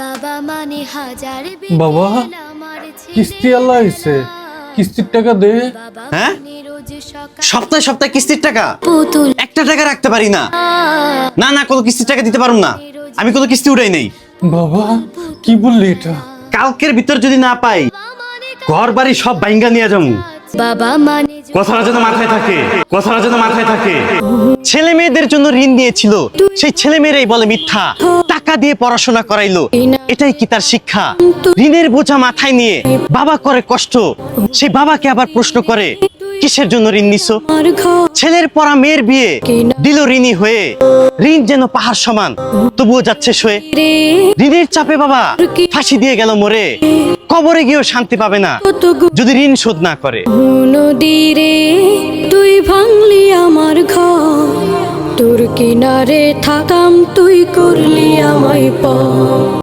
বাবা মানে হাজার বাবা, কিস্তি আল্লাহ আইছে, কিস্তির টাকা দে। হ্যাঁ, সপ্তাহে সপ্তাহে কিস্তির টাকা পুতুল একটা টাকা রাখতে পারি না। না না, কোনো কিস্তির টাকা দিতে পারুম না, আমি কোনো কিস্তি উঠাই নেই। বাবা কি বললি এটা? কালকের ভিতর যদি না পাই, ঘর বাড়ি সব বাইঙ্গা নিয়ে যাবো। বাবা মানে কথাটা যেন মাথায় থাকে, কথাটা যেন মাথায় থাকে। ছেলে মেয়েদের জন্য ঋণ নিয়েছিল, সেই ছেলে মেয়েরাই বলে মিথ্যা। টাকা দিয়ে পড়াশোনা করাইলো, এটাই কি তার শিক্ষা? ঋণের বোঝা মাথায় নিয়ে বাবা করে কষ্ট, সেই বাবাকে আবার প্রশ্ন করে কিসের জন্য ঋণ নিছো? আমার ঘর ছেলের পড়া মেয়ের বিয়ে দিল ঋণী হয়ে, ঋণ যেন পাহাড় সমান তবুও যাচ্ছে সয়ে। রে ঋণের চাপে বাবা ফাঁসি দিয়ে গেল মরে, কবরে গিয়েও শান্তি পাবে না কত যদি ঋণ শোধ না করে। নদী রে তুই ভাঙলি আমার ঘর, তোর কিনারে থাকাম তুই করলি আমায় পর।